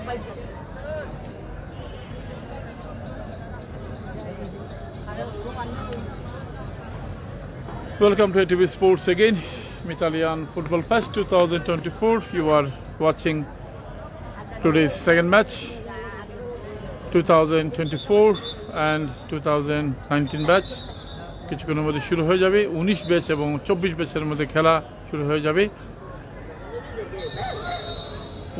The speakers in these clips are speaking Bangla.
Welcome to ATV Sports again. Italian Football Fest 2024. You are watching today's second match, 2024 and 2019 batch. কিছুক্ষণের মধ্যে শুরু হয়ে যাবে 19 ব্যাচ এবং 24 ব্যাচের মধ্যে খেলা শুরু হয়ে যাবে।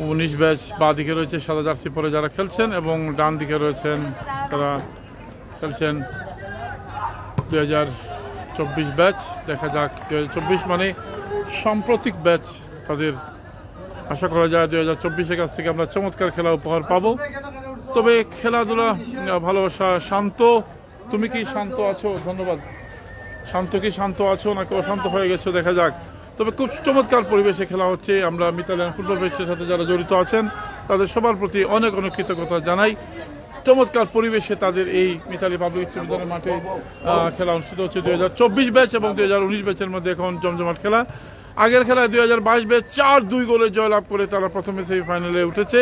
19 ব্যাচ বাঁ দিকে রয়েছে সাদা জার্সি পরে যারা খেলছেন এবং ডান দিকে রয়েছেন তারা খেলছেন 2024 ব্যাচ। দেখা যাক 2024 মানে সাম্প্রতিক ব্যাচ, তাদের আশা করা যায় 2024-এর কাছ থেকে আমরা চমৎকার খেলা উপহার পাবো। তবে খেলাধুলা ভালোবাসা। শান্ত, তুমি কি শান্ত আছো? ধন্যবাদ। শান্ত কি শান্ত আছো নাকি অশান্ত হয়ে গেছো দেখা যাক। তবে খুব চমৎকার পরিবেশে খেলা হচ্ছে। আমরা ইতালিয়ান ফুটবল ফেস্টের সাথে যারা জড়িত আছেন তাদের সবার প্রতি অনেক অনেক কৃতজ্ঞতা জানাই। চমৎকার পরিবেশে তাদের এই মিতালি পাবলিক বিশ্ববিদ্যালয়ের মাঠে খেলা অনুষ্ঠিত হচ্ছে। 2024 ব্যাচ এবং 2019 ব্যাচের মধ্যে এখন জমজমাট খেলা। আগের খেলায় 2022 ব্যাচ 4-2 গোলে জয়লাভ করে তারা প্রথমে সেমিফাইনালে উঠেছে।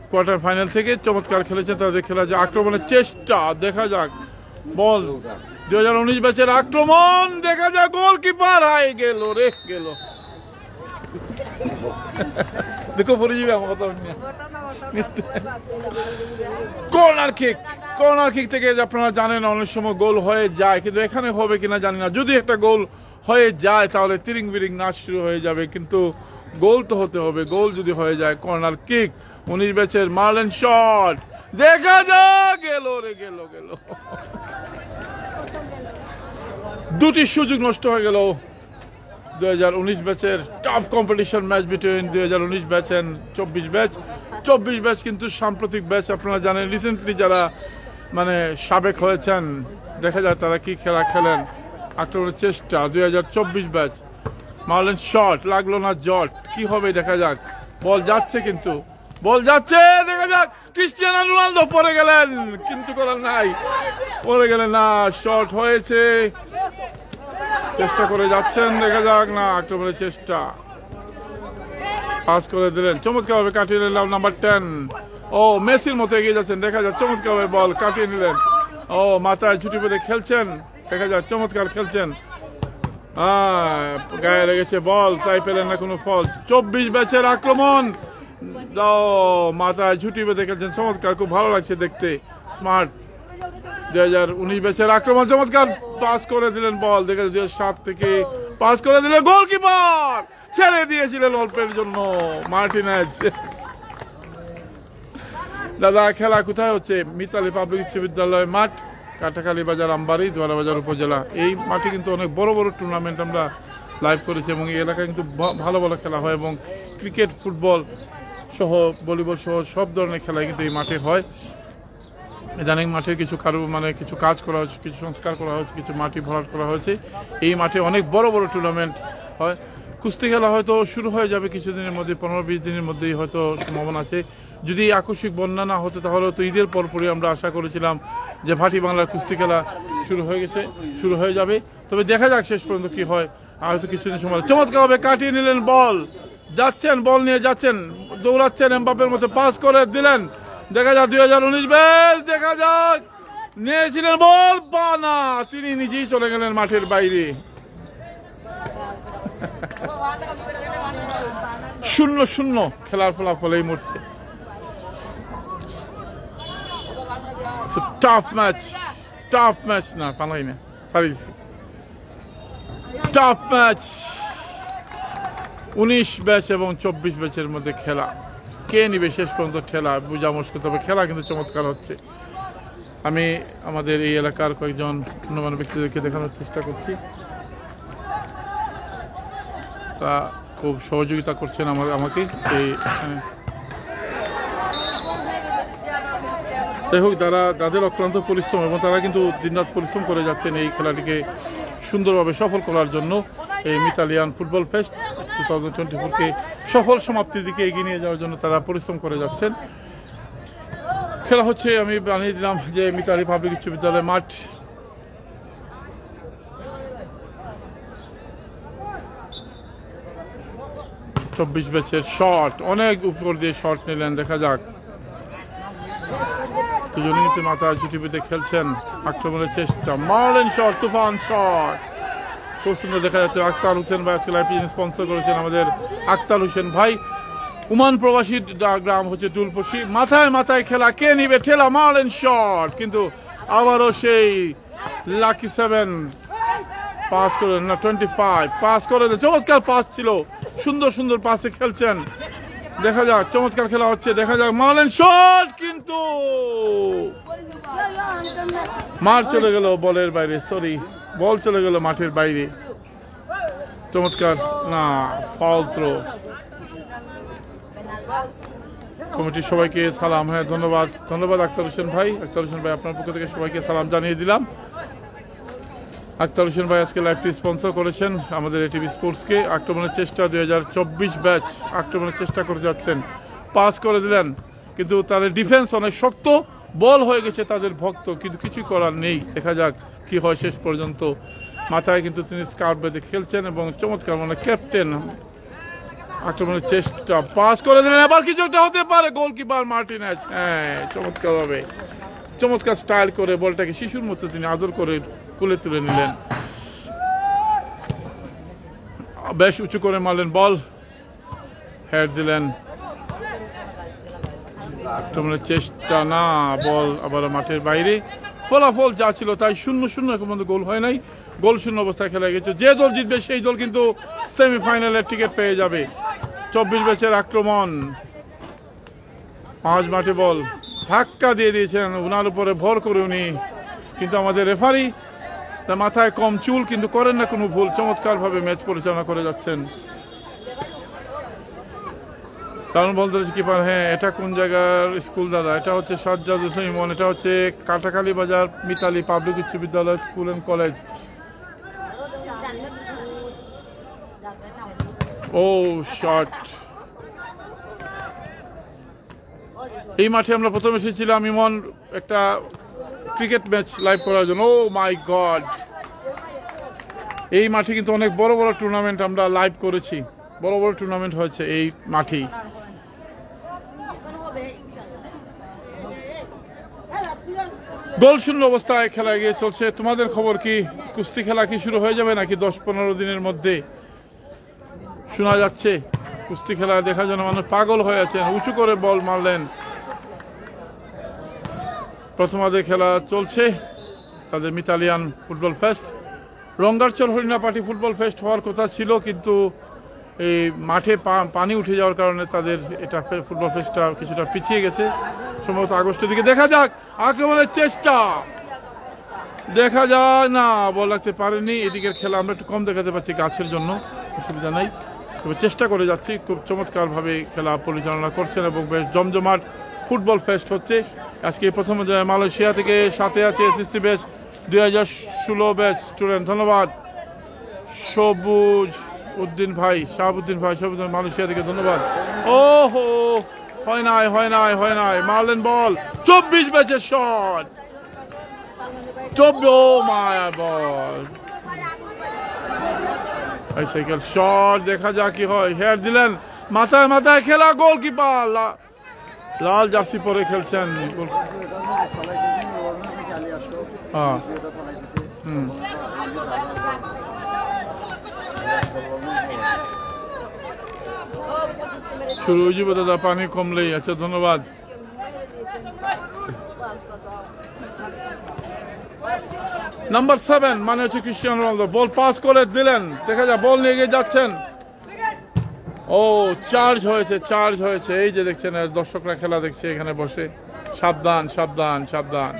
কোয়ার্টার ফাইনাল থেকে চমৎকার খেলেছেন। তাদের খেলা যে আক্রমণের চেষ্টা, দেখা যাক বল 2019 ব্যাচের আক্রমণ, দেখা যাক গোলকিপার হাই গেল রে গেল। দেখো পড়ে যাবে আমার কথা। কর্নার কিক থেকে আপনারা জানেন অনেক সময় গোল হয়ে যায়, কিন্তু এখানে হবে কিনা জানি না। যদি একটা গোল হয়ে যায় তাহলে তিরিং বিরিং নাচ শুরু হয়ে যাবে, কিন্তু গোল তো হতে হবে। গোল যদি হয়ে যায়, কর্নার কিক 19 ব্যাচের মার্লেন শট, দেখা যাক গেল রে গেল গেল। দুটি সুযোগ নষ্ট হয়ে গেল 2019 ব্যাচের। Tough competition match between 2019 batch and 24 ব্যাচ। 24 ব্যাচ কিন্তু সাম্প্রতিক ব্যাচ। আপনারা জানেন রিসেন্টলি যারা মানে সাবেক হয়েছেন, দেখা যায় তারা কি খেলা খেলেন। আক্রমণের চেষ্টা 2024 ব্যাচ, মার্লেন শট, লাগলো না জট, কি হবে দেখা যাক। বল যাচ্ছে, কিন্তু বল যাচ্ছে, দেখা যাক। ক্রিস্টিয়ানো রোনালদো পড়ে গেলেন, কিন্তু করার নাই, পড়ে গেলেন না। শট হয়েছে, চেষ্টা করে যাচ্ছেন, দেখা যাক না। আক্রমণের চেষ্টা, পাস করে দিলেন, চমৎকার ভাবে কাটিয়ে নিলাম নাম্বার 10। ও মেসির মতো এগিয়ে যাচ্ছেন, দেখা যাক চমৎকার ভাবে বল কাটিয়ে নিলেন। ও মাথায় ছুটি পেতে খেলছেন, দেখা যাক চমৎকার খেলছেন। গায়ে লেগেছে বল, চাই পেলেন না কোনো ফল। 24 ব্যাচের আক্রমণ, মাথায় ছুটি পেতে খেলছেন, চমৎকার, খুব ভালো লাগছে দেখতে, স্মার্ট। 2019 ব্যাচের আক্রমণ, চমৎকার পাস করে দিলেন বল, দেখে 2007 থেকে পাস করে দিলেন। গোলকিপার ছেড়ে দিয়েছিলেন অল্পের জন্য, মার্টিনেজ। দাদা খেলা কোথায় হচ্ছে? মিতালি পাবলিক বিশ্ববিদ্যালয় মাঠ, কাটাখালী বাজার, আমবাড়ি, দোয়ারাবাজার উপজেলা। এই মাঠে কিন্তু অনেক বড় বড় টুর্নামেন্ট আমরা লাইভ করেছি এবং এই এলাকায় কিন্তু ভালো ভালো খেলা হয় এবং ক্রিকেট, ফুটবল সহ ভলিবল সহ সব ধরনের খেলা কিন্তু এই মাঠে হয়। ইদানিং মাঠে কিছু কিছু কাজ করা হয়েছে, কিছু সংস্কার করা হয়েছে, কিছু মাটি ভরাট করা হয়েছে। এই মাঠে অনেক বড় বড় টুর্নামেন্ট হয়। কুস্তি খেলা হয়তো শুরু হয়ে যাবে কিছুদিনের মধ্যে, 15-20 দিনের মধ্যেই হয়তো সম্ভাবনা আছে। যদি আকস্মিক বন্যা না হতো তাহলে তো ঈদের পরপরই আমরা আশা করেছিলাম যে ভাটি বাংলার কুস্তি খেলা শুরু হয়ে যাবে। তবে দেখা যাক শেষ পর্যন্ত কি হয়। আর হয়তো কিছুদিন সময়। চমৎকার ভাবে কাটিয়ে নিলেন বল, যাচ্ছেন, বল নিয়ে যাচ্ছেন, দৌড়াচ্ছেন, এমবাপ্পের মতো পাস করে দিলেন, দেখা যাক 2019 ব্যাচ, দেখা যাক নিয়েছিলেন বল, না, তিনি নিজেই চলে গেলেন মাঠের বাইরে। 0-0 খেলার ফলাফল এই মুহূর্তে। টাফ ম্যাচ না পালাই না, সরি, টাফ ম্যাচ। 19 ব্যাচ এবং 24 ব্যাচের মধ্যে খেলা, কে নিবে শেষ পর্যন্ত খেলা বোঝা মুশকিল। তবে খেলা কিন্তু চমৎকার হচ্ছে। আমি আমাদের এই এলাকার কয়েকজন গণ্যমান্য ব্যক্তিদেরকে দেখানোর চেষ্টা করছি, তা খুব সহযোগিতা করছেন আমাকে। এই যাই হোক, তাদের অক্লান্ত পরিশ্রম এবং তারা কিন্তু দিনরাত পরিশ্রম করে যাচ্ছেন এই খেলাটিকে সুন্দরভাবে সফল করার জন্য। এই মিতালিয়ান ফুটবল ফেস্ট 2024-কে সফল সমাপ্তির দিকে এগিয়ে নিয়ে যাওয়ার জন্য তারা পরিশ্রম করে যাচ্ছেন। খেলা হচ্ছে, আমি জানিয়ে দিলাম যে মিতালি পাবলিক বিশ্ববিদ্যালয় মাঠ। চব্বিশ ব্যাচের শট, অনেক উপর দিয়ে শট নিলেন, দেখা যাক দুজনে কিন্তু মাথায় ছুটি পেতে খেলছেন। আক্রমণের চেষ্টা, মারলেন শট, তুফান শট, খুব সুন্দর দেখা যাচ্ছে। আক্তার হোসেন ভাই আজকে লাইভ স্পন্সর করেছেন আমাদের আক্তার হোসেন ভাই। উমান প্রবাসী গ্রাম হচ্ছে টুলপসি। মাথায় মাথায় খেলা, কে নিবে ঠেলা, মারলেন শট, কিন্তু আবারও সেই লাকি 7 পাস করে না 25 পাস করে। চমৎকার পাস ছিল, সুন্দর সুন্দর পাসে খেলছেন। দেখা যাক, চমৎকার খেলা হচ্ছে, দেখা যাক। মারলেন শট, কিন্তু মার চলে গেল বলের বাইরে, সরি বল চলে গেল মাঠের বাইরে। চমৎকার না, ফাউল থ্রো। কমিটির সবাইকে সালাম। হ্যাঁ, ধন্যবাদ ধন্যবাদ আক্তার হোসেন ভাই। আক্তার হোসেন ভাই আপনার পক্ষ থেকে সবাইকে সালাম জানিয়ে দিলাম। আক্তার হোসেন ভাই আজকে লাইভটি স্পন্সর করেছেন আমাদের এটিভি স্পোর্টসকে। আক্রমণের চেষ্টা 2024 ব্যাচ আক্রমণের চেষ্টা করে যাচ্ছেন, পাস করে দিলেন, কিন্তু তাদের ডিফেন্স অনেক শক্ত, বল হয়ে গেছে তাদের ভক্ত, কিন্তু কিছু করার নেই। দেখা যাক কি হয় শেষ পর্যন্ত। মাথায় কিন্তু তিনি স্কার্ফ বেঁধে খেলছেন এবং চমৎকার, মানে ক্যাপ্টেন। আক্রমণের চেষ্টা, পাস করে দিলেন, আবার কিছু একটা হতে পারে। গোলকিপার মার্টিনেজ, হ্যাঁ চমৎকার ভাবে, চমৎকার স্টাইল করে বলটাকে শিশুর মতো তিনি আদর করে কুলে তুলে নিলেন। বেশ উঁচু করে মারলেন বল, হেড দিলেন। আক্রমণের চেষ্টা না, বল আবার মাঠের বাইরে। ফলাফল যা ছিল তাই, 0-0 এখন পর্যন্ত গোল হয় নাই। গোল শূন্য অবস্থায় খেলা গেছে। যে দল জিতবে সেই দল কিন্তু সেমিফাইনালের টিকিট পেয়ে যাবে। 24 ব্যাচের আক্রমণ, 5 মাঠে বল, ধাক্কা দিয়ে দিয়েছেন, উনার উপরে ভর করে উনি, কিন্তু আমাদের রেফারি তার মাথায় কম চুল, কিন্তু করেন না কোনো ভুল, চমৎকার ভাবে ম্যাচ পরিচালনা করে যাচ্ছেন। কারণ বলতে কিপার, হ্যাঁ এটা কোন জায়গার স্কুল দাদা? এটা হচ্ছে সাজ্জাদ হোসেন ইমন, এটা হচ্ছে কাটাখালী বাজার Mitali public Uchcha Bidyalaya school and college. ও শট, এই মাঠে আমরা প্রথম এসেছিলাম ইমন একটা ক্রিকেট ম্যাচ লাইভ করার জন্য। ও মাই গড, এই মাঠে কিন্তু অনেক বড় বড় টুর্নামেন্ট আমরা লাইভ করেছি, বড় বড় টুর্নামেন্ট হয়েছে এই মাঠেই। গোল শূন্য অবস্থায় খেলা এগিয়ে চলছে। তোমাদের খবর কি? কুস্তি খেলা কি শুরু হয়ে যাবে নাকি 10-15 দিনের মধ্যে? শোনা যাচ্ছে কুস্তি খেলা দেখার জন্য মানুষ পাগল হয়ে আছেন। উঁচু করে বল মারলেন। প্রথমার্ধে খেলা চলছে তাদের মিতালিয়ান football fest. Rangarchar Harinapati football fest হওয়ার কথা ছিল, কিন্তু এই মাঠে পানি উঠে যাওয়ার কারণে তাদের এটা ফুটবল ফেস্টটা কিছুটা পিছিয়ে গেছে, সম্ভবত আগস্টের দিকে। দেখা যাক, আক্রমণের চেষ্টা, দেখা যায় না, বল লাগতে পারেনি। এদিকের খেলা আমরা একটু কম দেখাতে পাচ্ছি গাছের জন্য, অসুবিধা নাই, তবে চেষ্টা করে যাচ্ছি। খুব চমৎকারভাবে খেলা পরিচালনা করছেন এবং বেশ জমজমাট ফুটবল ফেস্ট হচ্ছে। আজকে প্রথম মালয়েশিয়া থেকে সাথে আছে এসএসসি ব্যাচ 2016 ব্যাচ স্টুডেন্ট। ধন্যবাদ সবুজ উদ্দিন ভাই, শাহাবুদ্দিন ভাই, সবুদ্দিন মালয়েশিয়া থেকে ধন্যবাদ। ও হো, হয় নাই হয় নাই হয় নাই, মারলেন বল, 24 ব্যাচের শট, 24 মায়া বল, সাইকেল শট, দেখা যাক কি হয়। হেড দিলেন, মাথায় মাথায় খেলা, গোলকিপার লাল জার্সি পরে খেলছেন। শুরু হয়ে যাবে দাদা, পানি কমলেই। আচ্ছা ধন্যবাদ। নাম্বার 7 মানে হচ্ছে ক্রিস্টিয়ানো রোনালদো, বল পাস করে দিলেন, দেখা যায় বল নিয়ে গিয়ে যাচ্ছেন। ও চার্জ হয়েছে, চার্জ হয়েছে, এই যে দেখছেন দর্শকরা খেলা দেখছে এখানে বসে। সাবধান সাবধান সাবধান।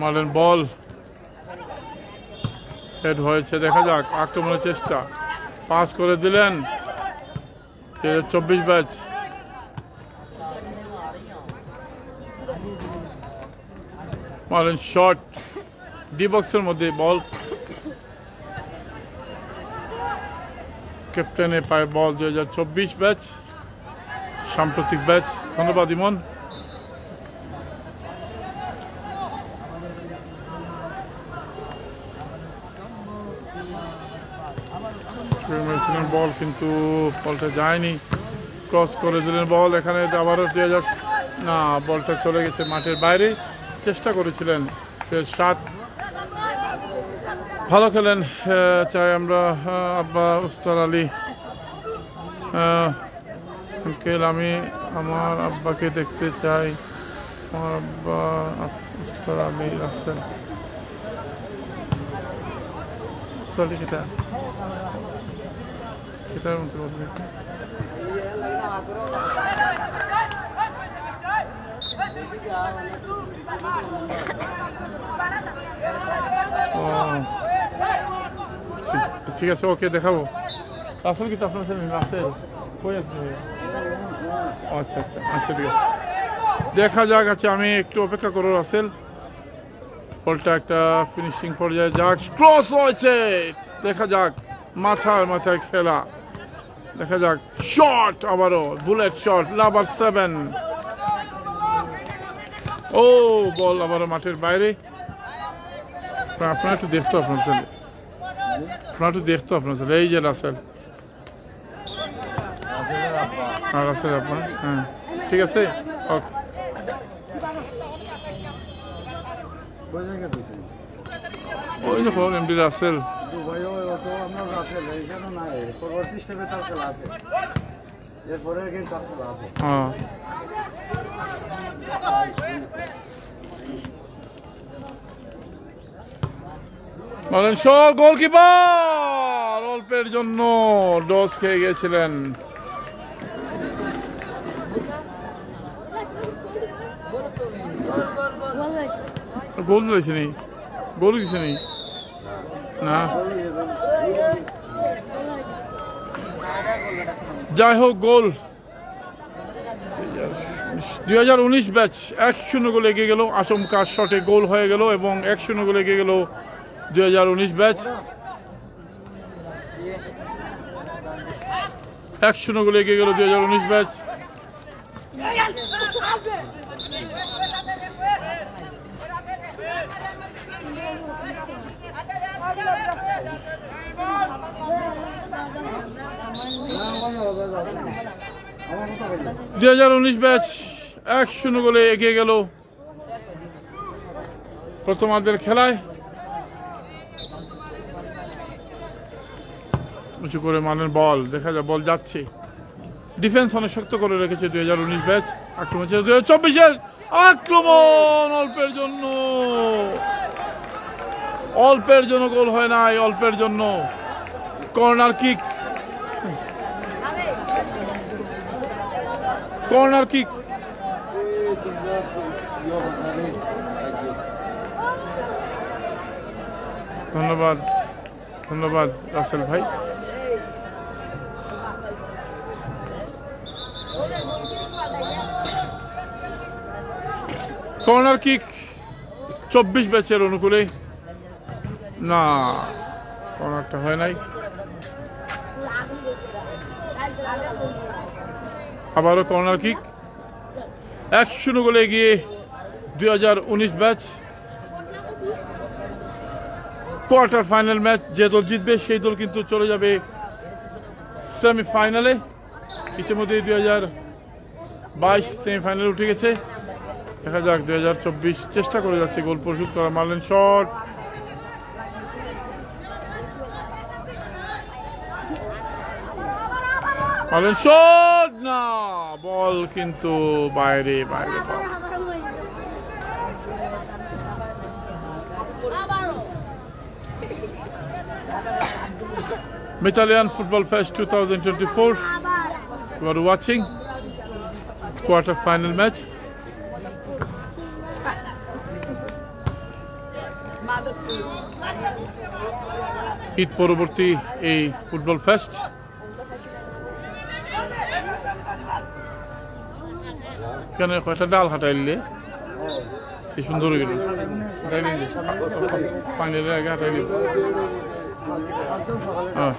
মারলেন বল, হেড হয়েছে, দেখা যাক। আক্রমণের চেষ্টা, পাস করে দিলেন, 24 ব্যাচ। মারলেন শট, ডি বক্সের মধ্যে বল, ক্যাপ্টেনে পায় বল 2024 ব্যাচ, সাম্প্রতিক ব্যাচ। ধন্যবাদ ইমন। বল কিন্তু বলটা যায়নি, ক্রস করে দিলেন বল। এখানে আবারও 2000, না, বলটা চলে গেছে মাঠের বাইরে। চেষ্টা করেছিলেন 7, ভালো খেলেন। চাই আমরা আব্বা উস্তাদ আলী আঙ্কেল, আমি আমার আব্বাকে দেখতে চাই। আমার আব্বা উস্তাদ আলী রাসেল কেটা কেটার মতো বলবে। ঠিক আছে, ওকে দেখাবো। রাসেল কিন্তু আপনার ছেলে রাসেল কই আছে? আচ্ছা আচ্ছা আচ্ছা, ঠিক আছে, দেখা যাক। আচ্ছা, আমি একটু অপেক্ষা করো রাসেল। বলটা একটা ফিনিশিং পর্যায়ে যাক, ক্রস হয়েছে, দেখা যাক। মাথার মাথায় খেলা, দেখা যাক। শট, আবারও বুলেট শট, নাম্বার 7। ও, বল আবারও মাঠের বাইরে। আপনার একটু দেখতো আপনার ছেলে, আপনার একটু দেখতো আপনার ছেলে। এই যে রাসেল, হ্যাঁ রাসেল আপনার, হ্যাঁ ঠিক আছে, ওকে। ওই দেখো এমডি রাসেল। হ্যাঁ, বলেন সর, গোলকিপার অল্পের জন্য ডস খেয়ে গেছিলেন। গোল দিয়েছে নি, গোল দিছে নি, না যাই হোক, গোল 2019 ব্যাচ 1-0 গোলে এগিয়ে গেল। আচমকা শটে গোল হয়ে গেল এবং 1-0 গোলে এগিয়ে গেল 2019 ব্যাচ। 1-0 গোলে এগিয়ে গেল 2019 ব্যাচ। 2019 ব্যাচ 1-0 গোলে এগিয়ে গেল প্রথমার্ধের খেলায়। উঁচু করে মানের বল, দেখা যায় বল যাচ্ছে। ডিফেন্স অনেক শক্ত করে রেখেছে 2019 ব্যাচ। আক্রমণ 2024-এর আক্রমণ, অল্পের জন্য, অল্পের জন্য গোল হয় নাই, অল্পের জন্য। Corner kick, corner kick. ধন্যবাদ, ধন্যবাদ রাসেল ভাই। কর্নার কিক 24 ব্যাচের অনুকূলে, না কর্নারটা হয় নাই। আবারও কর্নার কিক। 1-0 গোলে এগিয়ে 2019 ব্যাচ। কোয়ার্টার ফাইনাল ম্যাচ, যে দল জিতবে সেই দল কিন্তু চলে যাবে সেমিফাইনালে। ইতিমধ্যে 2022 সেমিফাইনালে উঠে গেছে। দেখা যাক 2024 চেষ্টা করে যাচ্ছে গোল পরিশোধ করা। মারলেন শট, মারলেন শট, না, বল কিন্তু বাইরে, বাইরে বল। Italian Football Fest 2024. You are watching quarter final match. Eid পরবর্তী এই ফুটবল ফেস্ট। কেন কয়টা ডাল হাঁটাইলে কি সুন্দর হয়ে গেল। ফাইনালের আগে হাঁটাইলি। হ্যাঁ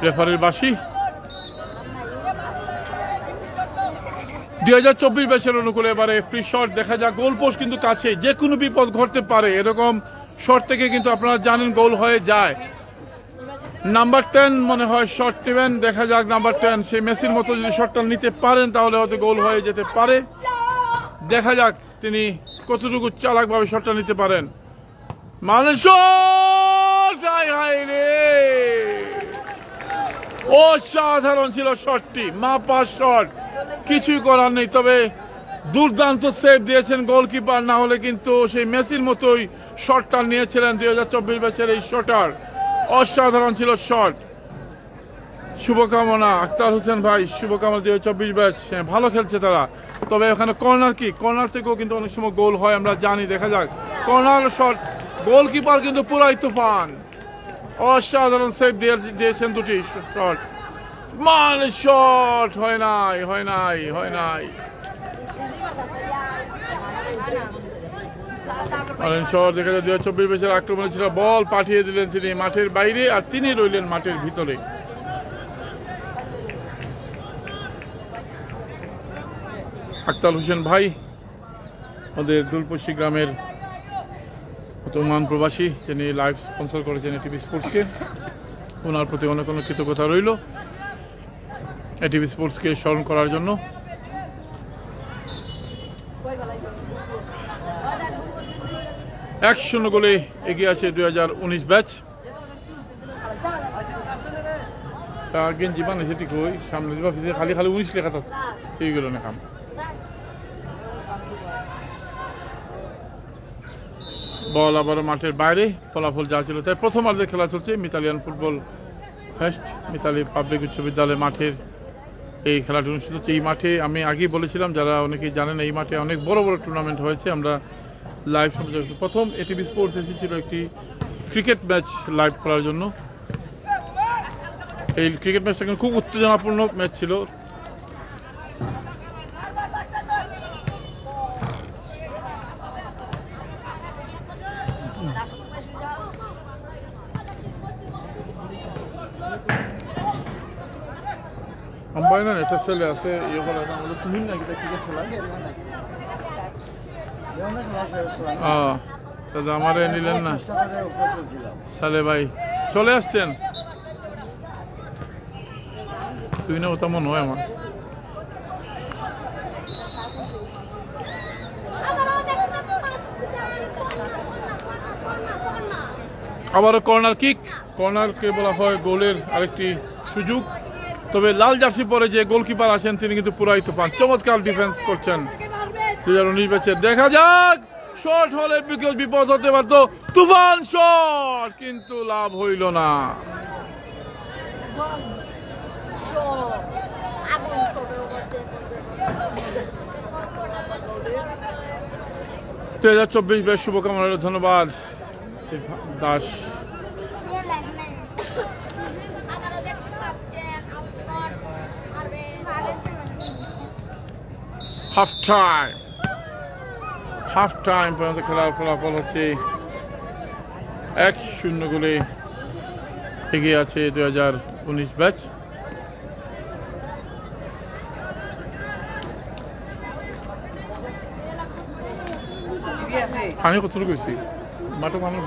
রেফারির বাঁশি। 2024 ব্যাচের অনুকূলে এবারে ফ্রি শট দেখা যাক। গোল পোস্ট কিন্তু কাছে, যে কোনো বিপদ ঘটতে পারে, এরকম শট থেকে কিন্তু আপনারা জানেন গোল হয়ে যায়। নাম্বার 10 মনে হয় শট নেবেন, দেখা যাক নাম্বার 10 সেই মেসির মতো যদি শটটা নিতে পারেন তাহলে হয়তো গোল হয়ে যেতে পারে। দেখা যাক তিনি কতটুকু চালাকভাবে শটটা নিতে পারেন। মানে শট, অসাধারণ ছিল শটটি, মাপা শট, কিছুই করার নেই। তবে দুর্দান্ত সেভ দিয়েছেন গোলকিপার, না হলে কিন্তু সেই মেসির মতোই শটটা নিয়েছিলেন 2024 ব্যাচের এই শটার। অসাধারণ ছিল শট। শুভকামনা আক্তার হোসেন ভাই, শুভকামনা 2024 ব্যাচ, ভালো খেলছে তারা। তবে ওখানে কর্নার কি, কর্নার থেকেও কিন্তু অনেক সময় গোল হয়, আমরা জানি। দেখা যাক কর্নার শট, গোলকিপার কিন্তু পুরাই তুফান, অসাধারণ সেভ দিয়েছেন দুটি শট। মানে শট হয় নাই, হয় নাই, হয় নাই। শট দেখা যায় 2024 ব্যাচের আক্রমণে ছিল, বল পাঠিয়ে দিলেন তিনি মাঠের বাইরে, আর তিনি রইলেন মাঠের ভিতরে। আক্তার হোসেন ভাই আমাদের দুলপসি গ্রামের বর্তমান প্রবাসী, যিনি লাইভ স্পন্সর করেছেন এটিভি স্পোর্টসকে, ওনার প্রতি অনেক অনেক কৃতজ্ঞতা রইল এটিভি স্পোর্টসকে স্মরণ করার জন্য। এক শূন্য গোলে এগিয়ে আছে 2019 ব্যাচ। গেঞ্জি বানিয়েছে ঠিক ওই সামনে খালি খালি 19 লেখা থাকতো, এইগুলো না কাম। বল আবার মাঠের বাইরে, ফলাফল যা ছিল তাই। প্রথমার্ধে খেলা চলছে মিতালিয়ান football fest, Mitali public Uchcha বিদ্যালয় মাঠের এই খেলাটি অনুষ্ঠিত হচ্ছে। এই মাঠে আমি আগেই বলেছিলাম, যারা অনেকেই জানেন, এই মাঠে অনেক বড় বড় টুর্নামেন্ট হয়েছে। আমরা লাইভ সম্প্রচার, প্রথম এটিভি স্পোর্টস এসেছিল একটি ক্রিকেট ম্যাচ লাইভ করার জন্য। এই ক্রিকেট ম্যাচটা কিন্তু খুব উত্তেজনাপূর্ণ ম্যাচ ছিল। আম্বাই না এটা ছেলে আছে, ইয়ে বলে আমাদের তুমি নাকি ক্রিকেট খেলা দাদা আমারে নিলেন না সালে ভাই, চলে আসছেন তুই না, ওটা মনে হয় আমার। আবারও কর্নার কিক, কর্নারকে বলা হয় গোলের আরেকটি সুযোগ। তবে লাল জার্সি পরে যে গোলকিপার আছেন তিনি কিন্তু পুরাই তুফান, চমৎকার ডিফেন্স করছেন 2019 ব্যাচে। দেখা যাক শট হলে বিপদ হতে পারত, তুফান শট, কিন্তু লাভ হইল না। 2024 ব্যাচ শুভকামনা, ধন্যবাদ দাস। হাফ টাইম পর্যন্ত খেলার ফলাফল হচ্ছে 1-0 গোলে এগিয়ে আছে 2019 ব্যাচ। পানি কতটুকু গেছি মাঠে পানি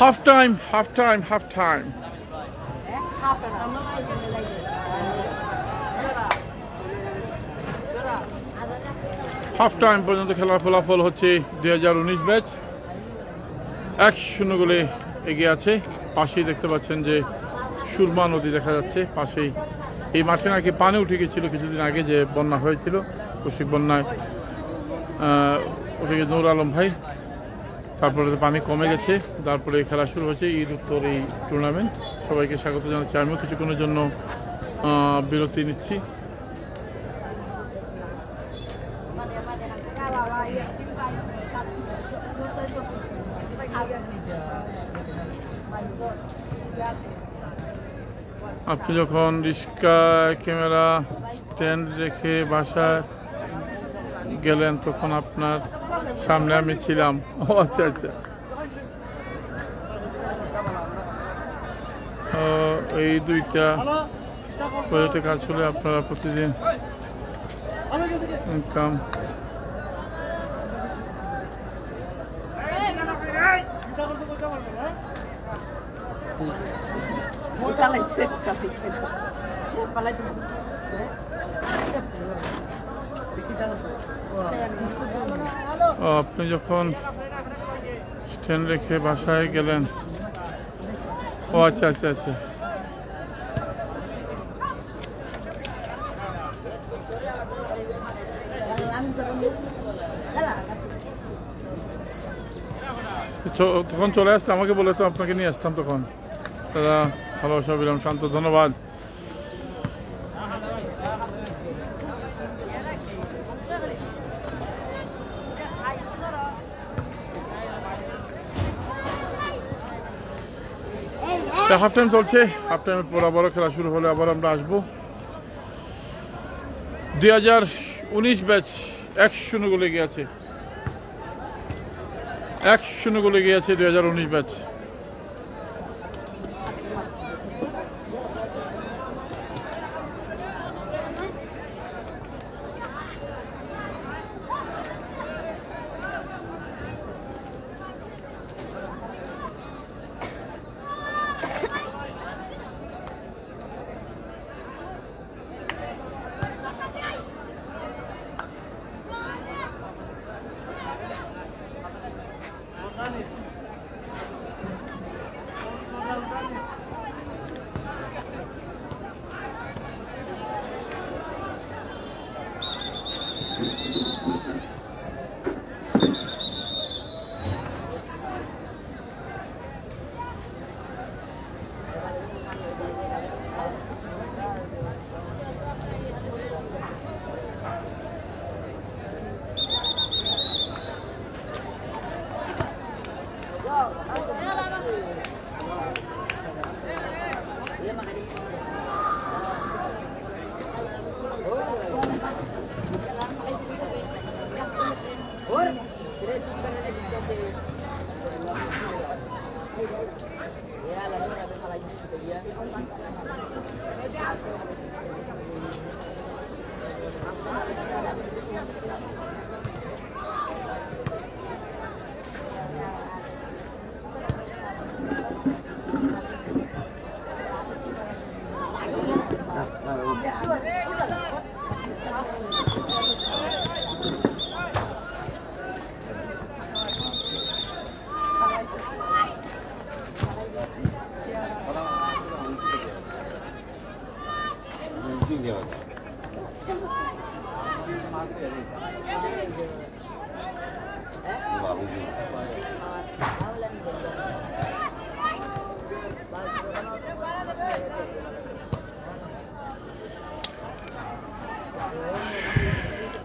Half time. হাফ টাইম পর্যন্ত খেলার ফলাফল হচ্ছে 2019 ব্যাচ 1-0 গোলে এগিয়ে আছে। পাশেই দেখতে পাচ্ছেন যে সুরমা নদী দেখা যাচ্ছে পাশেই। এই মাঠে নাকি পানি উঠে গেছিল কিছুদিন আগে, যে বন্যা হয়েছিল, কৌশিক বন্যায় উঠে গেছে নূর আলম ভাই। তারপরে পানি কমে গেছে, তারপরে খেলা শুরু হয়েছে ঈদ উত্তর এই টুর্নামেন্ট। সবাইকে স্বাগত জানাচ্ছি। আমিও কিছুক্ষণের জন্য বিরতি নিচ্ছি। আপনি যখন রিক্সা ক্যামেরা স্ট্যান্ড রেখে বাসায় গেলেন তখন আপনার সামনে আমি ছিলাম। ও আচ্ছা আচ্ছা, এই দুইটা প্রজেক্টের কাজ হলে আপনারা প্রতিদিন ইনকাম আপনি যখন স্ট্যান্ড রেখে বাসায় গেলেন। ও আচ্ছা আচ্ছা আচ্ছা, তখন চলে আসছে, আমাকে বলে তো আপনাকে নিয়ে আসতাম তখন। দাদা ভালোবাসা বিরাম শান্ত, ধন্যবাদ। হাফ টাইম চলছে, হাফ টাইমের পর আবারও খেলা শুরু হলে আবার আমরা আসবো। 2019 ব্যাচ 1-0 গোলে গিয়েছে, 1-0 গোলে গিয়েছে 2019 ব্যাচ।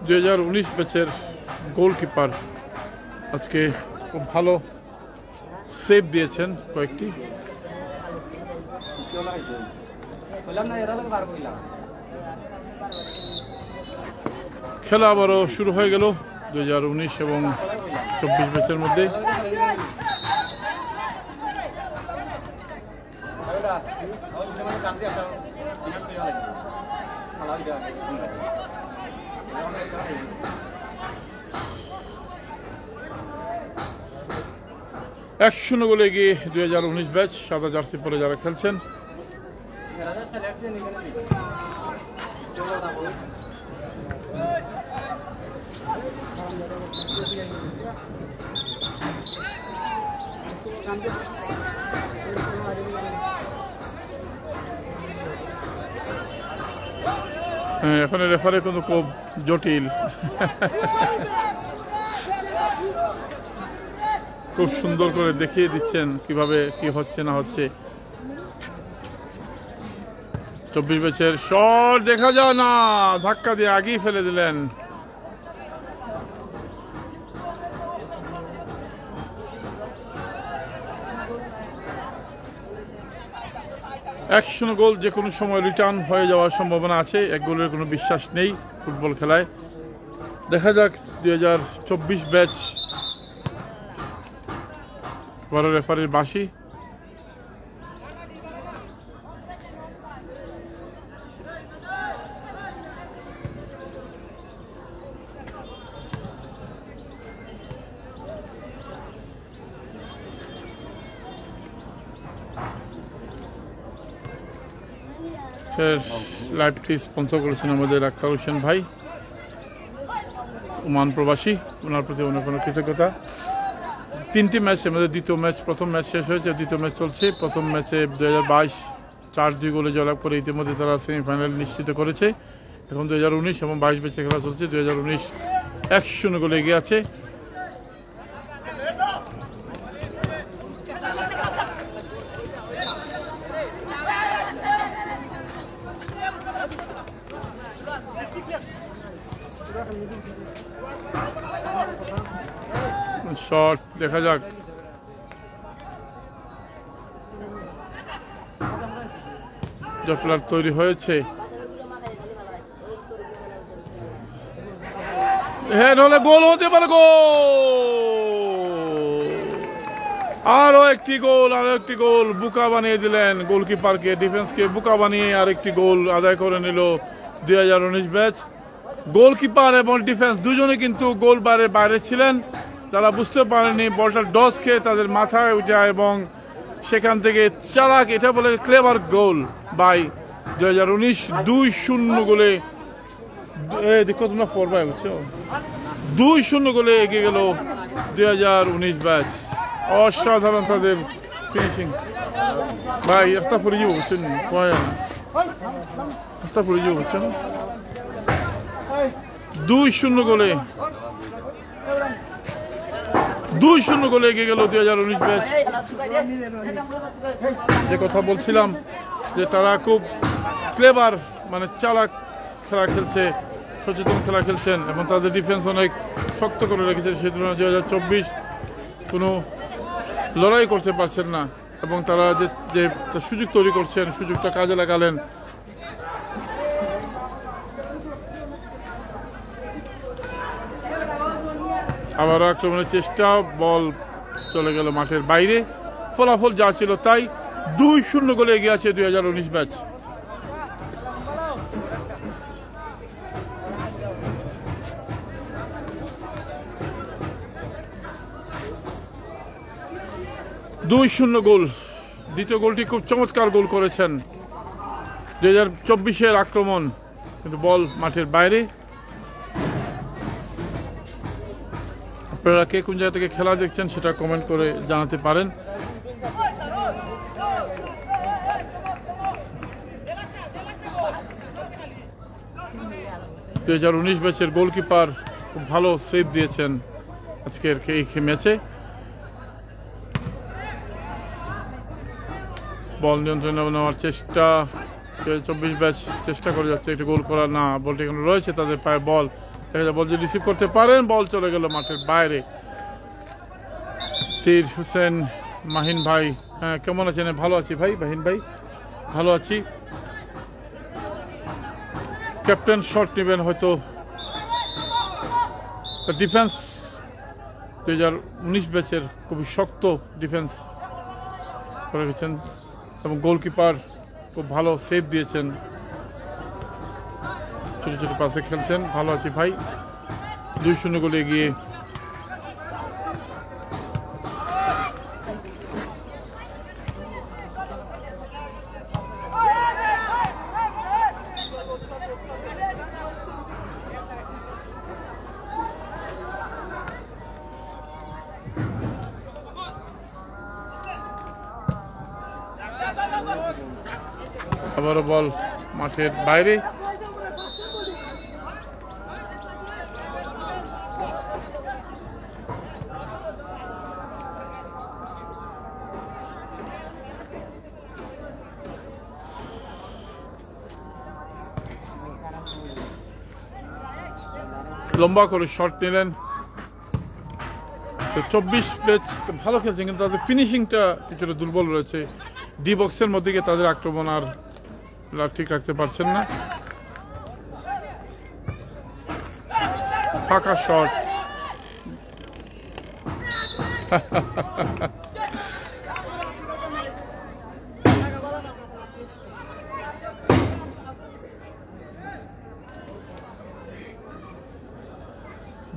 (2019) ব্যাচের গোলকিপার আজকে খুব ভালো সেভ দিয়েছেন কয়েকটি। খেলা আবারও শুরু হয়ে গেল 2019 এবং 24 ব্যাচের মধ্যে। (1-0) গোলে এগিয়ে 2019 ব্যাচ। সাদা জার্সি পরে যারা খেলছেন, এখন রেফারি কিন্তু খুব জটিল, খুব সুন্দর করে দেখিয়ে দিচ্ছেন কিভাবে কি হচ্ছে না হচ্ছে। 24 ব্যাচের শট দেখা যায় না, ধাক্কা দিয়ে আগেই ফেলে দিলেন। 100 গোল যে কোনো সময় রিটার্ন হয়ে যাওয়ার সম্ভাবনা আছে, 1 গোলের কোনো বিশ্বাস নেই ফুটবল খেলায়। দেখা যাক 2024 ব্যাচ, বড় রেফারির বাঁশি। লাইভটি স্পন্সর করেছেন আমাদের আক্তার হোসেন ভাই, ওমান প্রবাসী, ওনার প্রতি অনেক অনেক কৃতজ্ঞতা। 3টি ম্যাচ, আমাদের দ্বিতীয় ম্যাচ, প্রথম ম্যাচ শেষ হয়েছে, দ্বিতীয় ম্যাচ চলছে। প্রথম ম্যাচে 2022 4-2 গোলে জয়লাভ করে ইতিমধ্যে তারা সেমিফাইনাল নিশ্চিত করেছে। এখন 2019 এবং 22 ম্যাচে খেলা চলছে। 2019 1-0 গোলে এগিয়ে আছে। শট দেখা যাক, জটলার তৈরি হয়েছে। হ্যাঁ, নাহলে গোল হতে পারে। গোল, আরো একটি গোল, আরো একটি গোল বুকা বানিয়ে দিলেন গোলকিপারকে, ডিফেন্সকে বুকা বানিয়ে আরেকটি গোল আদায় করে নিল 2019 ব্যাচ। গোলকিপার এবং ডিফেন্স দুজনে কিন্তু গোল বাইরে ছিলেন, তারা বুঝতে পারেনি বলটা ডস খেয়ে তাদের মাথায় উঠে এবং সেখান থেকে চালাক, এটা বলে ক্লেভার গোল বাই 2019। 2-0 গোলে, দেখো তোমরা 4-5 বুঝছো, 2-0 গোলে এগিয়ে গেল 2019 ব্যাচ। অসাধারণ তাদের ফিনিশিং ভাই, একটা পরে যাবো বুঝছেন, একটা পরে যাবো বুঝছেন। 2-0 গোলে, 2-0 গোলে এগিয়ে গেল 2019 ব্যাচ। যে কথা বলছিলাম যে তারা খুব ক্লেভার, মানে চালাক খেলা খেলছে, সচেতন খেলা খেলছেন এবং তাদের ডিফেন্স অনেক শক্ত করে রেখেছে। সেই তুলনায় 2024 কোনো লড়াই করতে পারছেন না এবং তারা যে সুযোগ তৈরি করছেন, সুযোগটা কাজে লাগালেন। আবারও আক্রমণের চেষ্টা, বল চলে গেল মাঠের বাইরে। ফলাফল যা ছিল তাই, 2-0 গোলে এগিয়ে আছে 2019 ব্যাচ। গোল, দ্বিতীয় গোলটি খুব চমৎকার গোল করেছেন 2024-এর আক্রমণ, কিন্তু বল মাঠের বাইরে। আপনারা কে কোন জায়গা থেকে খেলা দেখছেন সেটা কমেন্ট করে জানাতে পারেন। দু 2019 ব্যাচের গোলকিপার খুব ভালো সেভ দিয়েছেন আজকের এই ম্যাচে। বল নিয়ন্ত্রণে নেওয়ার চেষ্টা, 2024 ব্যাচ চেষ্টা করে যাচ্ছে একটি গোল করার, না বলটি এখানে রয়েছে তাদের পায়ে। বল দেখা যায়, বল যে রিসিভ করতে পারেন, বল চলে গেল মাঠের বাইরে। তীর হোসেন মাহিন ভাই, হ্যাঁ কেমন আছেন? ভালো আছি ভাই, মাহিন ভাই ভালো আছি। ক্যাপ্টেন শট নেবেন হয়তো। ডিফেন্স 2019 ব্যাচের খুবই শক্ত ডিফেন্স করে গেছেন এবং গোলকিপার খুব ভালো সেভ দিয়েছেন, ছোট ছোট পাশে খেলছেন। ভালো আছি ভাই। 2-0 গোলে এগিয়ে আবারও বল মাঠের বাইরে। লম্বা করে শট নিলেন। তো 24 ম্যাচ ভালো খেলছেন, কিন্তু তাদের ফিনিশিংটা কিছুটা দুর্বল রয়েছে। ডি বক্সের মধ্যে গিয়ে তাদের আক্রমণ আর ঠিক রাখতে পারছেন না। ফাঁকা শট,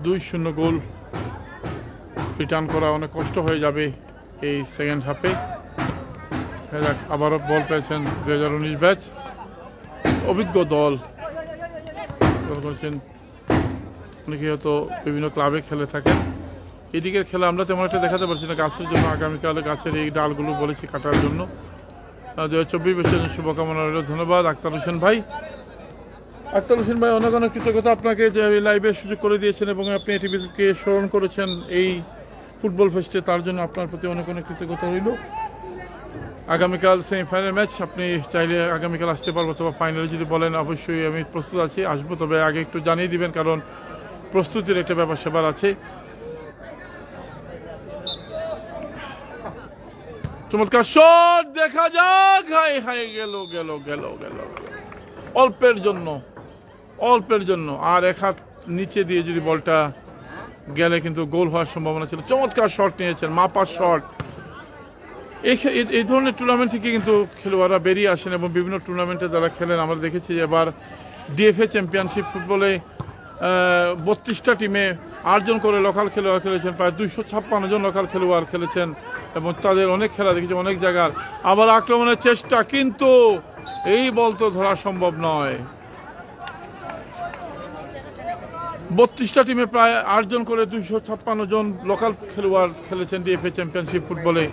দুই 0 গোল রিটার্ন করা অনেক কষ্ট হয়ে যাবে এই সেকেন্ড হাফে। আবারও বল পেয়েছেন 2019 ব্যাচ, অভিজ্ঞ দল করেছেন, অনেকে হয়তো বিভিন্ন ক্লাবে খেলে থাকেন। এদিকের খেলা আমরা তেমন একটা দেখাতে পারছি না গাছের জন্য। আগামীকালে গাছের এই ডালগুলো বলেছি কাটার জন্য। 2024 ব্যাচের শুভকামনা রইল। ধন্যবাদ আক্তার হোসেন ভাই। আক্তার হোসেন ভাই অনেক অনেক কৃতজ্ঞতা আপনাকে যে লাইভে সুযোগ করে দিয়েছেন এবং আপনি এটিভিকে স্মরণ করেছেন এই ফুটবল ফেস্টে, তার জন্য আপনার প্রতি অনেক অনেক কৃতজ্ঞতা রইল। আগামীকাল সেমিফাইনাল ম্যাচ, আপনি চাইলে আগামীকাল আসতে পারবো অথবা ফাইনালে যদি বলেন অবশ্যই আমি প্রস্তুত আছি, আসবো। তবে আগে একটু জানিয়ে দিবেন কারণ প্রস্তুতির একটা ব্যাপার সেবার আছে। চমৎকার শট, দেখা যাক। হাই হাই, গেল গেল গেল গেল অল্পের জন্য, অল্পের জন্য। আর এক হাত নিচে দিয়ে যদি বলটা গেলে কিন্তু গোল হওয়ার সম্ভাবনা ছিল। চমৎকার শট নিয়েছেন, মাপার শট। এই ধরনের টুর্নামেন্ট থেকে কিন্তু খেলোয়াড়রা বেরিয়ে আসেন এবং বিভিন্ন টুর্নামেন্টে যারা খেলেন আমরা দেখেছি যে এবার ডিএফএ চ্যাম্পিয়নশিপ ফুটবলে 32টা টিমে 8 জন করে লোকাল খেলোয়াড় খেলেছেন, প্রায় 256 জন লোকাল খেলোয়াড় খেলেছেন এবং তাদের অনেক খেলা দেখেছি অনেক জায়গার। আবার আক্রমণের চেষ্টা, কিন্তু এই বল তো ধরা সম্ভব নয়। 32টা টিমে প্রায় 8 জন করে 256 জন লোকাল খেলোয়াড় খেলেছেন ডিএফএ চ্যাম্পিয়নশিপ ফুটবলে।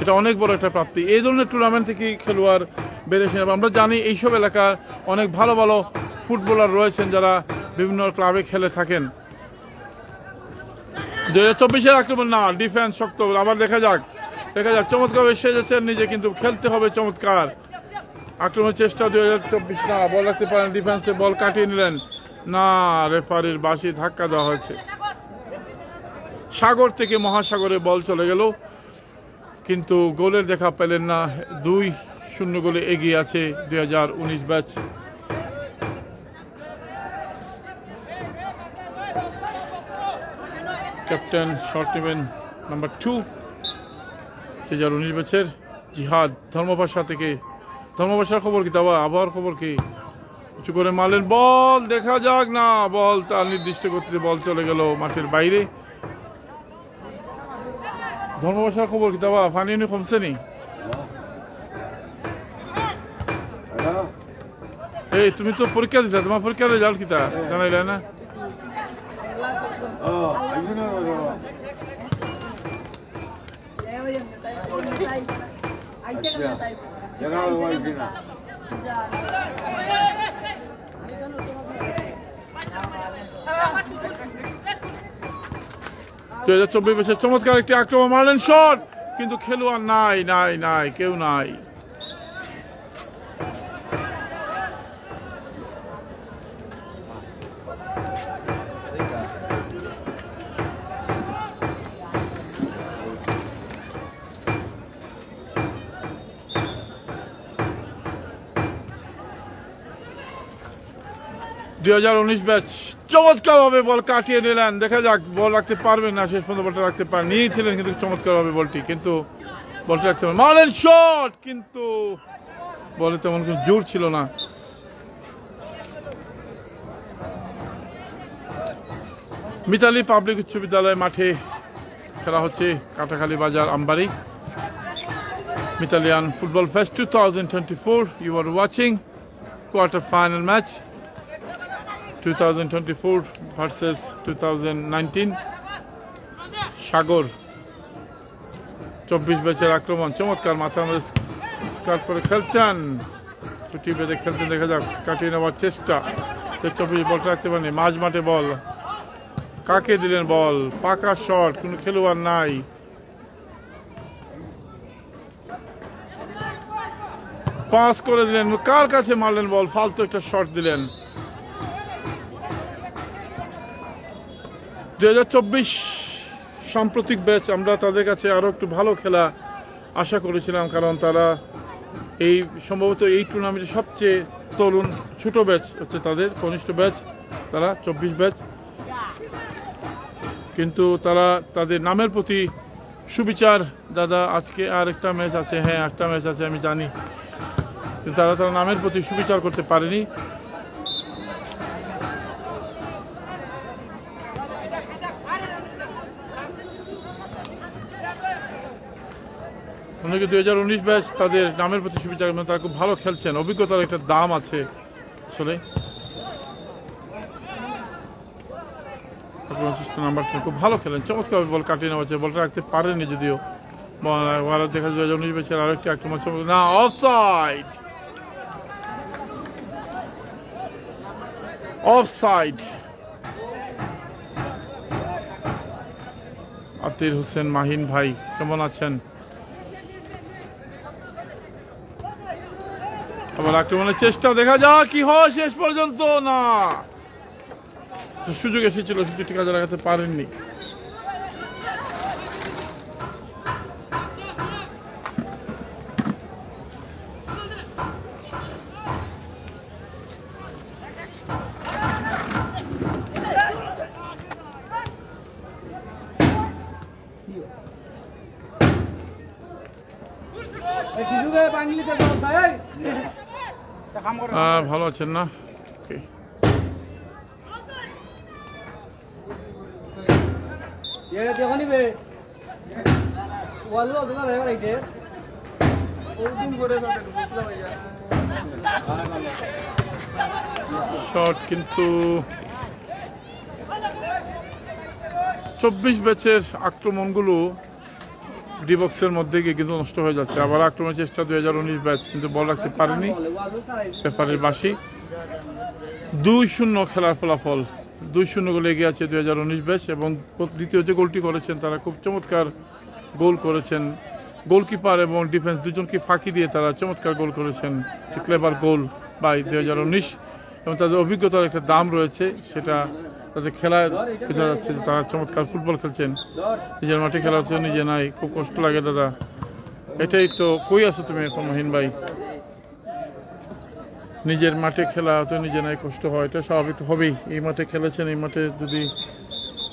এটা অনেক বড় একটা প্রাপ্তি। এই ধরনের টুর্নামেন্ট থেকে খেলোয়াড় বেরিয়েছেন এবং আমরা জানি এইসব এলাকার অনেক ভালো ভালো ফুটবলার রয়েছেন যারা বিভিন্ন ক্লাবে খেলে থাকেন। 2024-এর আক্রমণ না, ডিফেন্স শক্ত। আবার দেখা যাক, দেখা যাক। চমৎকার সেজেছেন নিজে, কিন্তু খেলতে হবে চমৎকার। আক্রমণের চেষ্টা 2024 না, বল রাখতে পারেন ডিফেন্সে, বল কাটিয়ে নিলেন না, রেফারির বাঁশি ধাক্কা দেওয়া হয়েছে। সাগর থেকে মহাসাগরে বল চলে গেল, কিন্তু গোলের দেখা পেলেন না। 2-0 গোলে এগিয়ে আছে 2019 ব্যাচ। ক্যাপ্টেন শট নেবেন নাম্বার 2 2019 ব্যাচের জিহাদ ধর্মভাষা থেকে। ধর্মভাষার খবর কি? দাবা আবহাওয়ার খবর কি? কিছু করে মারলেন, বল দেখা যাক না, বল তার নির্দিষ্ট গতিতে বল চলে গেল মাঠের বাইরে। ধর্মভাষার খবর কি? দাবা পানি কমছে নি? এই তুমি তো পরীক্ষা দিলা, তোমার পরীক্ষার রেজাল্ট কিতা জানাইলে না? বছর চমৎকার একটি আক্রমণ মারলেন, শট, কিন্তু খেলোয়াড় নাই, নাই নাই, কেউ নাই। ব্যাচ চমৎকার ভাবে বল কাটিয়ে নিলেন। দেখা যাক বল রাখতে পারবেন না, শেষ পর্যন্ত বলটা রাখতে পারেন, নিয়েছিলেন কিন্তু চমৎকার ভাবে বলটি, কিন্তু বলটা রাখতে পারেন। মারলেন শট, কিন্তু বলে তেমন কোনো জোর ছিল না। মিতালি পাবলিক উচ্চ বিদ্যালয় মাঠে খেলা হচ্ছে কাটাখালী বাজার Ambari. Italian Football Fest 2024. You are watching quarter-final match 2024 versus 2019. সাগর 24 ব্যাচের আক্রমণ, চমৎকার মাথার মধ্যে স্কার্ট করে খেলছেন, ছুটি বেঁধে খেলছেন। দেখা যাক, কাটিয়ে নেওয়ার চেষ্টা। 24 বলটা রাখতে পারেনি, মাঝ মাঠে বল, কাকে দিলেন বল? পাকা শট, কোনো খেলোয়াড় নাই। পাস করে দিলেন, কার কাছে মারলেন বল? ফালতু একটা শট দিলেন। 2024 সাম্প্রতিক ব্যাচ, আমরা তাদের কাছে আরো একটু ভালো খেলা আশা করেছিলাম, কারণ তারা এই সম্ভবত এই টুর্নামেন্টের সবচেয়ে তরুণ ছোট ব্যাচ হচ্ছে তাদের কনিষ্ঠ ব্যাচ, তারা 24 ব্যাচ, কিন্তু তারা তাদের নামের প্রতি সুবিচার। দাদা আজকে আর একটা ম্যাচ আছে, হ্যাঁ একটা ম্যাচ আছে আমি জানি, কিন্তু তারা নামের প্রতি সুবিচার করতে পারেনি। অন্যদিকে 2019 ব্যাচ তাদের নামের প্রতি সুবিচার, তারা খুব ভালো খেলছেন, অভিজ্ঞতার একটা দাম আছে আসলে। নাম্বার খুব ভালো খেলেন, চমৎকার বল কাটিয়ে নেওয়া হচ্ছে, বলটা রাখতে পারেনি যদিও। দেখা যায় 2019 ব্যাচের আরেকটি আক্রমণ না, অফসাইড, অফসাইড। আতির হোসেন মাহিন ভাই কেমন আছেন? আবার আক্রমণের চেষ্টা, দেখা যাক কি হয় শেষ পর্যন্ত। না, সুযোগ এসেছিল, সুযোগটি কাজে লাগাতে পারেননি। ভালো আছেন না? ওকে, শট কিন্তু 24 ব্যাচের আক্রমণগুলো ডিবক্সের মধ্যে গিয়ে কিন্তু নষ্ট হয়ে যাচ্ছে। আবার আক্রমণের চেষ্টা 2019 ব্যাচ, কিন্তু বল রাখতে পারেনি, পেপারের বাসি। 2-0 খেলার ফলাফল, 2-0 গোলে এগিয়ে আছে 2019 ব্যাচ। এবং দ্বিতীয় যে গোলটি করেছেন তারা খুব চমৎকার গোল করেছেন, গোলকিপার এবং ডিফেন্স দুজনকে ফাঁকি দিয়ে তারা চমৎকার গোল করেছেন, ক্লেভার গোল বাই 2019। এবং তাদের অভিজ্ঞতার একটা দাম রয়েছে, সেটা তাদের খেলায় বোঝা যাচ্ছে যে তারা চমৎকার ফুটবল খেলছেন। নিজের মাঠে খেলা হচ্ছে, নিজে নাই, খুব কষ্ট লাগে দাদা। এটাই তো, কই আছো তুমি এখন মহিন ভাই? নিজের মাঠে খেলা হচ্ছে, নিজে নাই, কষ্ট হয়, এটা স্বাভাবিক হবেই। এই মাঠে খেলেছেন, এই মাঠে যদি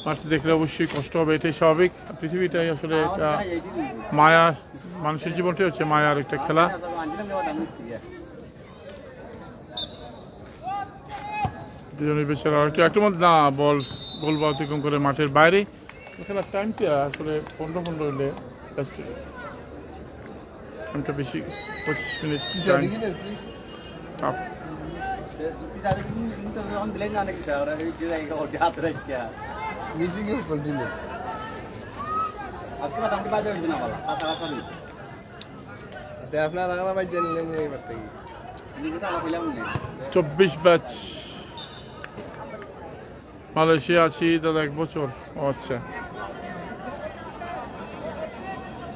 মাঠে দেখলে অবশ্যই কষ্ট হবে, এটাই স্বাভাবিক। পৃথিবীটাই আসলে একটা মায়া, মানুষের জীবনটাই হচ্ছে মায়ার একটা খেলা। দুজনের বেচারা আরেকটু না, বল গোল বা অতিক্রম করে মাঠের বাইরে। খেলার টাইমটা আসলে 15 হলে টাইমটা বেশি, 25 মিনিট। আপনার 24 ব্যাচ মালয়েশিয়া আছি দাদা 1 বছর। আচ্ছা,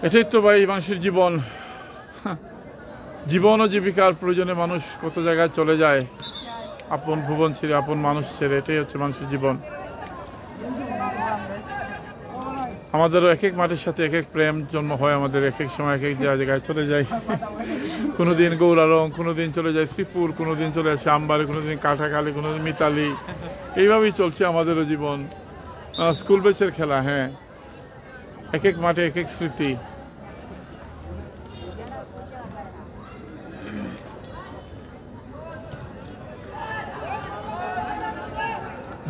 এটাই তো ভাই মানুষের জীবন। জীবন ও জীবিকার প্রয়োজনে মানুষ কত জায়গায় চলে যায়, আপন ভুবন ছেড়ে, আপন মানুষ ছেড়ে। এটাই হচ্ছে মানুষের জীবন। আমাদেরও এক এক মাঠের সাথে এক এক প্রেম জন্ম হয়, আমাদের এক এক সময় এক এক জায়গায় চলে যায়। কোনোদিন গৌরারং, কোনোদিন চলে যায় শ্রীপুর, কোনোদিন চলে আসে আমবাড়ি, কোনোদিন কাঁঠাখালী, কোনোদিন মিতালি। এইভাবেই চলছে আমাদেরও জীবন। স্কুল বেসের খেলা, হ্যাঁ, এক এক মাঠে এক এক স্মৃতি।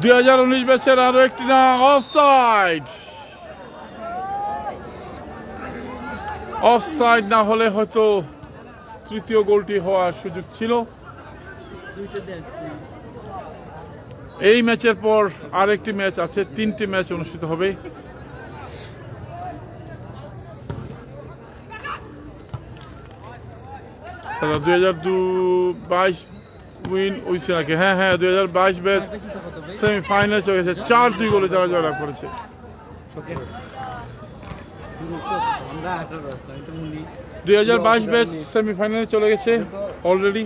$2019 ব্যাচের আরো একটি না, অফসাইড। অফসাইড না হলে হয়তো তৃতীয় গোলটি হওয়ার সুযোগ ছিল। এই ম্যাচের পর আরেকটি ম্যাচ আছে, 3টি ম্যাচ অনুষ্ঠিত হবে। দাদা 2022 উইন হয়েছে নাকি? হ্যাঁ হ্যাঁ, 2022 ব্যাচ সেমিফাইনাল চলে গেছে, 4-2 গোলে তারা জয়লাভ করেছে। 2022 ব্যাচ সেমিফাইনালে চলে গেছে অলরেডি।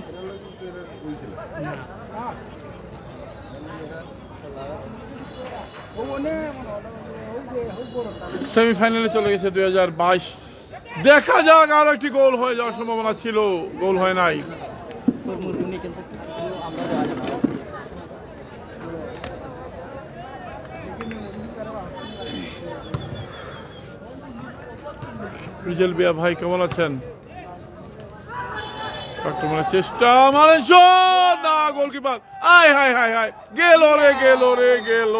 সেমিফাইনালে চলে গেছে 2022 দেখা যাক, আরো একটি গোল হয়ে যাওয়ার সম্ভাবনা ছিল, গোল হয় নাই। রিজেল বিয়া ভাই কেমন আছেন? চেষ্টা মারেন না, গোলকিপার আয় হায় হায় হায়, গেল রে গেল রে গেল।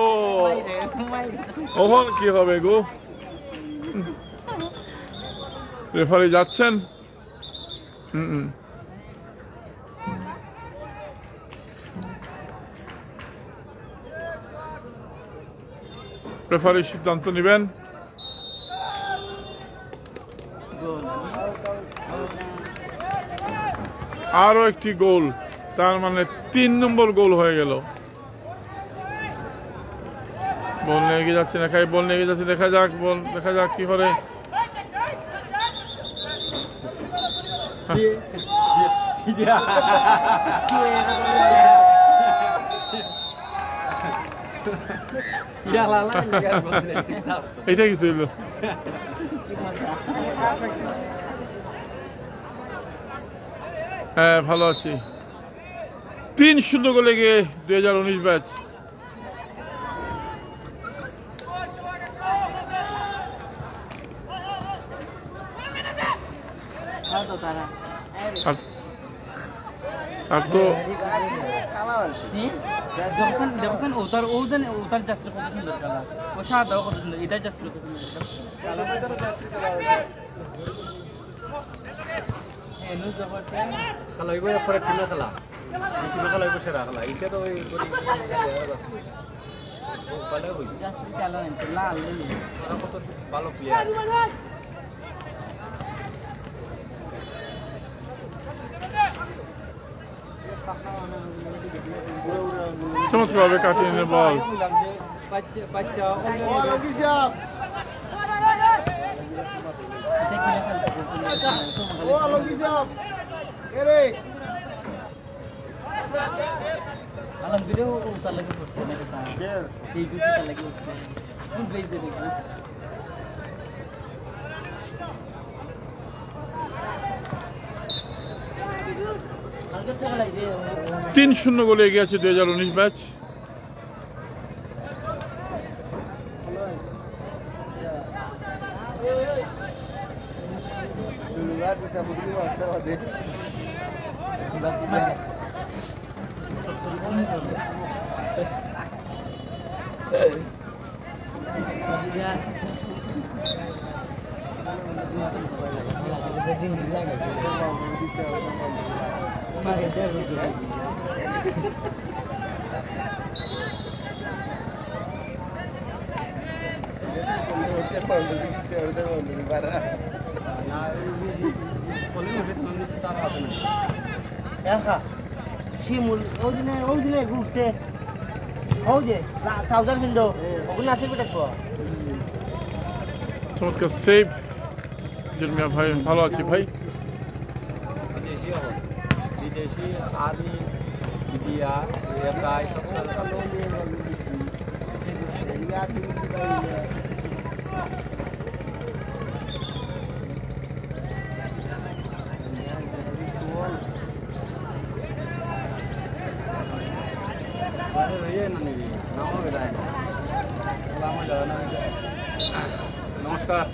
কখন কি হবে গো? রেফারি যাচ্ছেন। রেফারি সিদ্ধান্ত নেবেন। আরো একটি গোল, তার মানে 3 নম্বর গোল হয়ে গেল। বল নিয়ে এগিয়ে যাচ্ছে, বল নিয়ে এগিয়ে যাচ্ছে, দেখা যাক কি করে। এটা কি ছিল? হ্যাঁ ভালো আছি। 3-0 গোলে গিয়ে 2019 ব্যাচ। আর তো যখন ওতার যাচ্ছে কত সুন্দর খেলা, ও সাদাও কত সুন্দর, এটা যাচ্ছিল কত সুন্দর। খেলা হইব পরে টিমের খেলা, টিমের খেলা হইব সেরা খেলা। এটা তো ওই কত ভালো প্লেয়ার। চমৎকারভাবে কাটিয়ে নিল বল। আলমগীরও উতার লাগে পড়ছে না, এই দুটো লাগে উঠছে কোন বেজ দেবে কি? 3-0 গোলে এগিয়ে আছে 2019 ব্যাচ। শিমুল ওই দিনে ঘুরছে, ওই যে ট্রাউজার কিনতো ওগুলো আছে কোথায়? চমৎকার সেভ জন্মিয়া ভাই, ভালো আছি ভাই। বিদেশি আর্মি, ইন্ডিয়া, এসআই সব নমস্কার।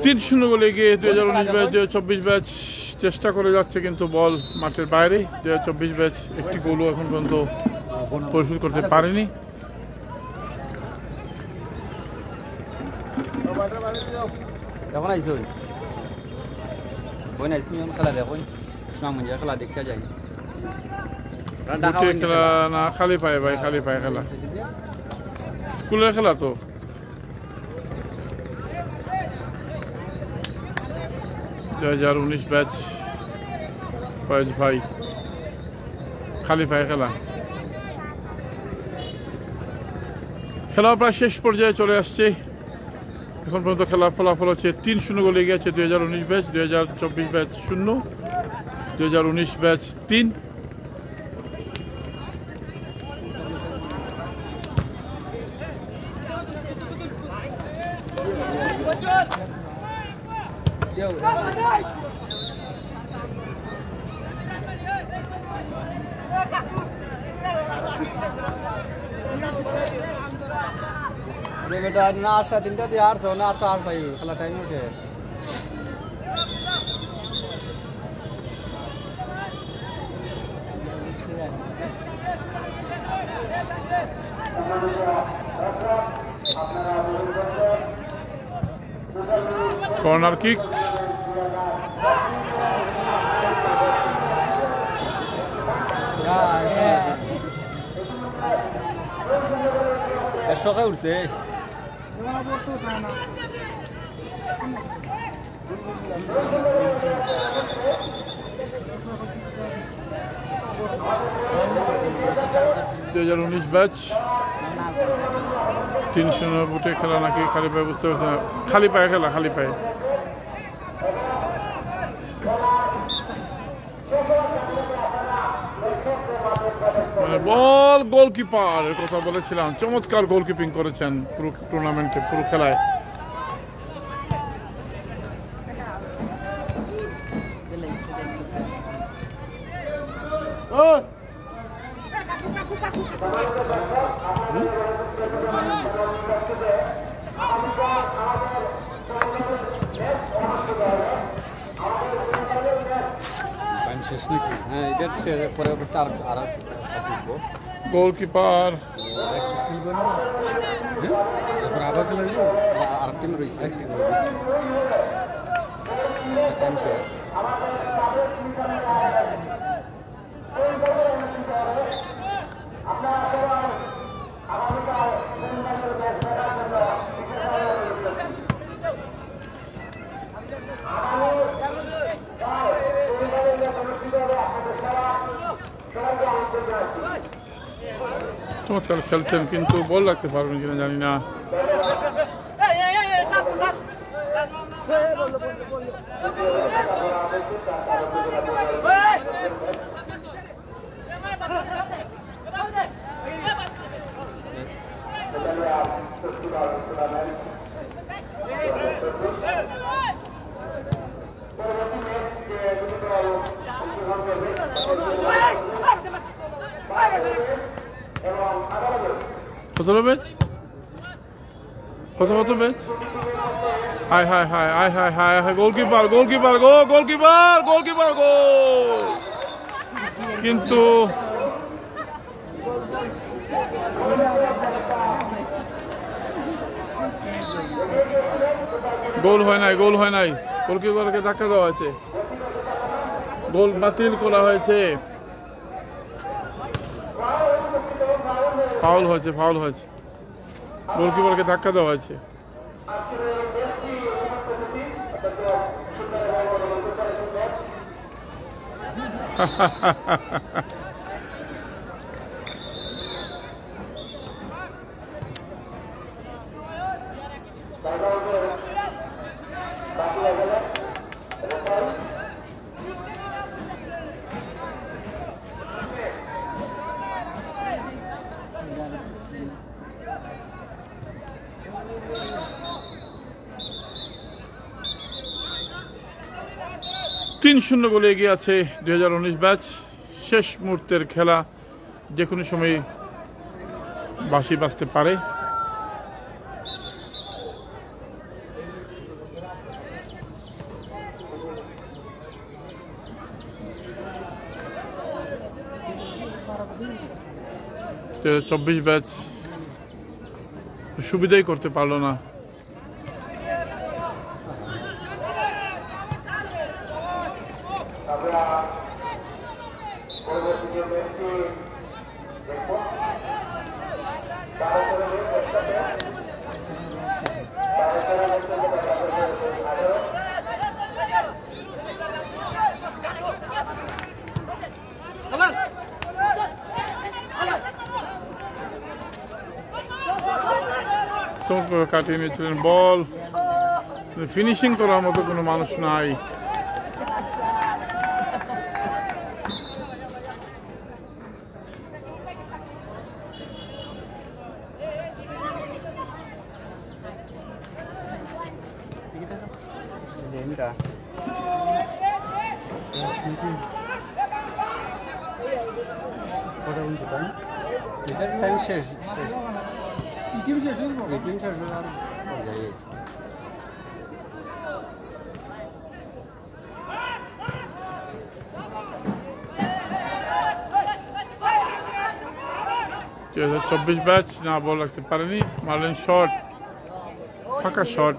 3-0 গোলে গিয়ে 2019 ব্যাচ 2024 ব্যাচ চেষ্টা করে যাচ্ছে, কিন্তু বল মাঠের বাইরে। 2024 ব্যাচ একটি গোলও এখন পর্যন্ত পরিশোধ করতে পারেনি। এখন আইসো বই নাইছি খেলা দেখুন, সুনামগঞ্জের খেলা দেখতে যাই। খেলা না খালি পায় ভাই, খালি পায় খেলা, স্কুলের খেলা তো। হাজার 19 ব্যাচ ফয়েজ ভাই, খালি পায় খেলা। খেলা প্রায় শেষ পর্যায়ে চলে আসছে। এখন পর্যন্ত খেলার ফলাফল হচ্ছে 3-0 গোলে গিয়েছে 2019 ব্যাচ, 2024 ব্যাচ 0, 2019 ব্যাচ 3। বেটা না আসা তিনটা দিয়ে আর না তো আর পাই খেলা টাইম উঠে কর্নার কিক শখে উঠছে দুই 2019 ব্যাচ 390 খেলা নাকি খালি পায়ে বুঝতে পারছি না খালি পায়ে খেলা খালি পায়ে মানে বল গোলকিপারের কথা বলেছিলাম চমৎকার গোলকিপিং করেছেন পুরো টুর্নামেন্টে পুরো খেলায় শেষ নাকি হ্যাঁ এটা পরে আর গোলকিপার আবার খেলা আর টিম রয়েছে টাইম শেষ চমৎকার খেলছেন কিন্তু বল রাখতে পারবেন কিনা জানি না কত ম্যাচ কত ম্যাচ হাই হাই হাই হাই হাই হাই হাই goalkeeper goalkeeper go goalkeeper goalkeeper go কিন্তু গোল হয় নাই গোলকিপারকে ধাক্কা দেওয়া হয়েছে গোল বাতিল করা হয়েছে ফাউল হয়েছে গোলকিপারকে ধাক্কা দেওয়া হয়েছে তিন 0 গোলে এগিয়ে আছে 2019 ব্যাচ শেষ মুহূর্তের খেলা যে কোনো সময় বাঁশি বাজতে পারে চব্বিশ ব্যাচ সুবিধাই করতে পারলো না কাটিয়ে নিয়েছিলেন বল ফিনিশিং করার মতো কোনো মানুষ নাই তিনটা এটার টাইম শেষ টিম শেষ আর যাই চব্বিশ ব্যাচ না বল রাখতে পারেনি, মারলেন শট, ফাঁকা শট।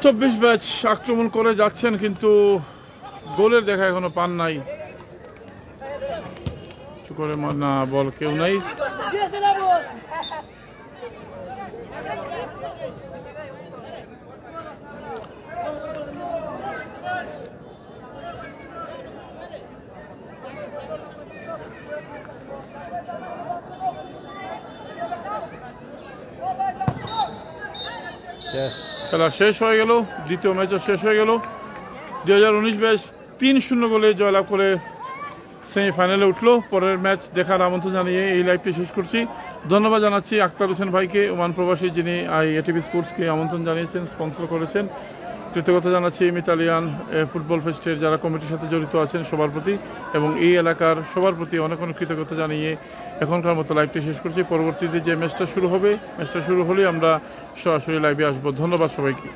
চব্বিশ ব্যাচ আক্রমণ করে যাচ্ছেন কিন্তু গোলের দেখা এখনো পান নাই। কিছু করে না বল কেউ নাই। খেলা শেষ হয়ে গেল, দ্বিতীয় ম্যাচও শেষ হয়ে গেল। 2019 ব্যাচ 3-0 গোলে জয়লাভ করে সেমিফাইনালে উঠলো। পরের ম্যাচ দেখার আমন্ত্রণ জানিয়ে এই লাইভটি শেষ করছি। ধন্যবাদ জানাচ্ছি আক্তার হোসেন ভাইকে, ওমান প্রবাসী, যিনি এটিভি স্পোর্টসকে আমন্ত্রণ জানিয়েছেন, স্পন্সর করেছেন। কৃতজ্ঞতা জানাচ্ছি মিতালিয়ান ফুটবল ফেস্টের যারা কমিটির সাথে জড়িত আছেন সবার প্রতি, এবং এই এলাকার সবার প্রতি অনেক অনেক কৃতজ্ঞতা জানিয়ে এখনকার মতো লাইভটি শেষ করছি। পরবর্তীতে যে ম্যাচটা শুরু হবে, ম্যাচটা শুরু হলেই আমরা সরাসরি লাইভে আসবো। ধন্যবাদ সবাইকে।